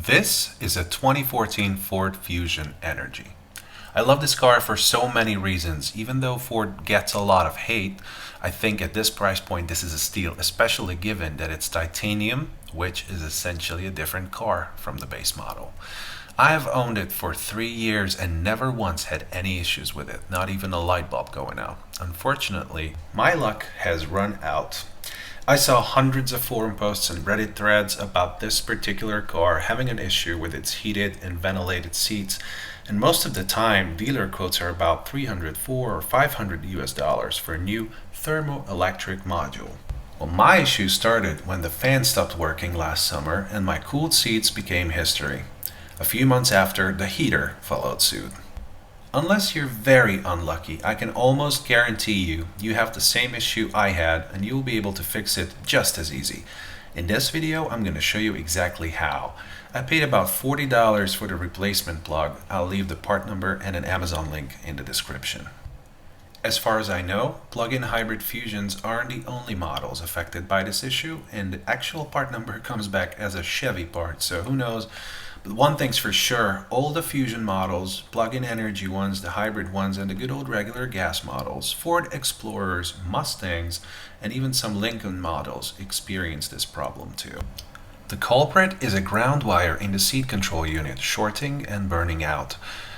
This is a 2014 Ford Fusion Energi. I love this car for so many reasons. Even though Ford gets a lot of hate, I think at this price point this is a steal, especially given that it's titanium, which is essentially a different car from the base model. I have owned it for 3 years and never once had any issues with it, not even a light bulb going out. Unfortunately, my luck has run out. I saw hundreds of forum posts and Reddit threads about this particular car having an issue with its heated and ventilated seats, and most of the time dealer quotes are about 300, 400 or 500 US dollars for a new thermoelectric module. Well, my issue started when the fan stopped working last summer and my cooled seats became history. A few months after, the heater followed suit. Unless you're very unlucky, I can almost guarantee you have the same issue I had and you will be able to fix it just as easy. In this video, I'm going to show you exactly how. I paid about $40 for the replacement plug. I'll leave the part number and an Amazon link in the description. As far as I know, plug-in hybrid Fusions aren't the only models affected by this issue, and the actual part number comes back as a Chevy part, so who knows. But one thing's for sure, all the Fusion models, plug-in Energi ones, the hybrid ones, and the good old regular gas models, Ford Explorers, Mustangs, and even some Lincoln models experience this problem too. The culprit is a ground wire in the seat control unit, shorting and burning out.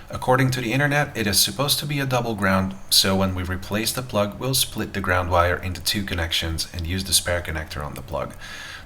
According to the internet, it is supposed to be a double ground, so when we replace the plug, we'll split the ground wire into 2 connections and use the spare connector on the plug.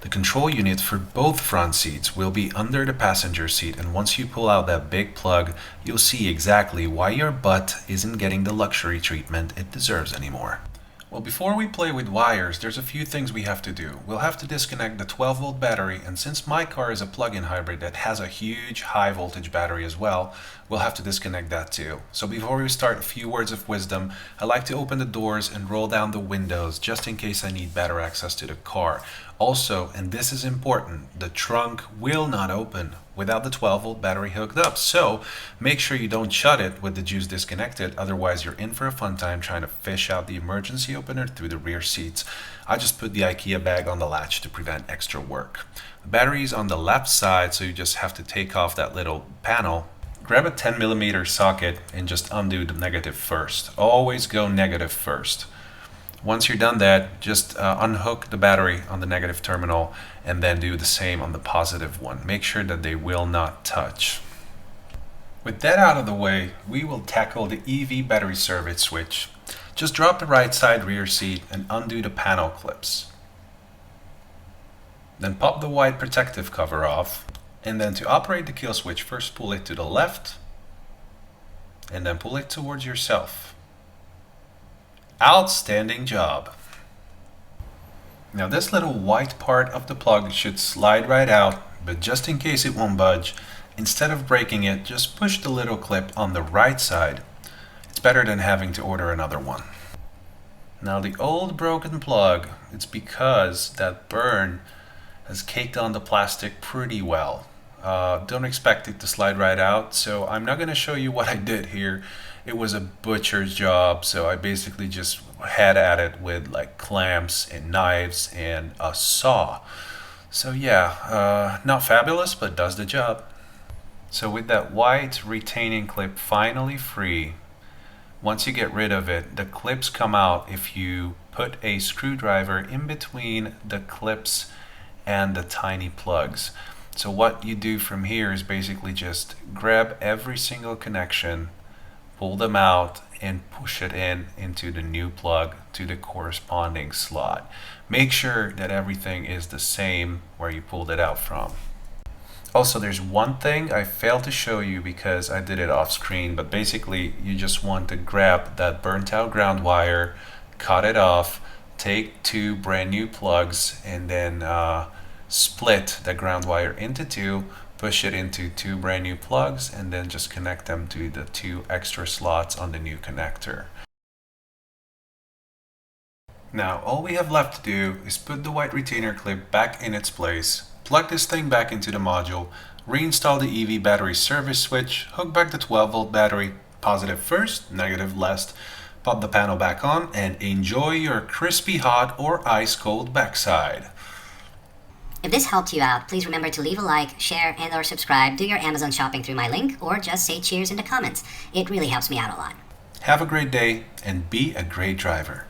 The control unit for both front seats will be under the passenger seat, and once you pull out that big plug, you'll see exactly why your butt isn't getting the luxury treatment it deserves anymore. Well, before we play with wires, there's a few things we have to do. We'll have to disconnect the 12-volt battery, and since my car is a plug-in hybrid that has a huge high-voltage battery as well, we'll have to disconnect that too. So before we start, a few words of wisdom. I like to open the doors and roll down the windows just in case I need better access to the car. Also, and this is important, the trunk will not open without the 12-volt battery hooked up. So make sure you don't shut it with the juice disconnected, otherwise you're in for a fun time trying to fish out the emergency opener through the rear seats. I just put the IKEA bag on the latch to prevent extra work. The battery is on the left side, so you just have to take off that little panel. Grab a 10mm socket and just undo the negative first. Always go negative first. Once you're done that, just unhook the battery on the negative terminal and then do the same on the positive one. Make sure that they will not touch. With that out of the way, we will tackle the EV battery service switch. Just drop the right side rear seat and undo the panel clips. Then pop the white protective cover off. And then to operate the kill switch, first pull it to the left and then pull it towards yourself. Outstanding job. Now this little white part of the plug should slide right out, but just in case it won't budge, instead of breaking it, just push the little clip on the right side. It's better than having to order another one. Now the old broken plug, it's because that burn has caked on the plastic pretty well. Don't expect it to slide right out, so I'm not going to show you what I did here. It was a butcher's job, so I basically just had at it with like clamps and knives and a saw. So yeah, not fabulous, but does the job. So with that white retaining clip finally free, once you get rid of it, the clips come out if you put a screwdriver in between the clips and the tiny plugs. So what you do from here is basically just grab every single connection, pull them out, and push it into the new plug to the corresponding slot. Make sure that everything is the same where you pulled it out from. Also, there's one thing I failed to show you because I did it off screen, but basically you just want to grab that burnt out ground wire, cut it off, take 2 brand new plugs, and then split the ground wire into 2, push it into 2 brand new plugs, and then just connect them to the 2 extra slots on the new connector. Now all we have left to do is put the white retainer clip back in its place, plug this thing back into the module, reinstall the EV battery service switch, hook back the 12-volt battery, positive first, negative last, pop the panel back on, and enjoy your crispy hot or ice cold backside. If this helped you out, please remember to leave a like, share, and or subscribe, do your Amazon shopping through my link, or just say cheers in the comments. It really helps me out a lot. Have a great day and be a great driver.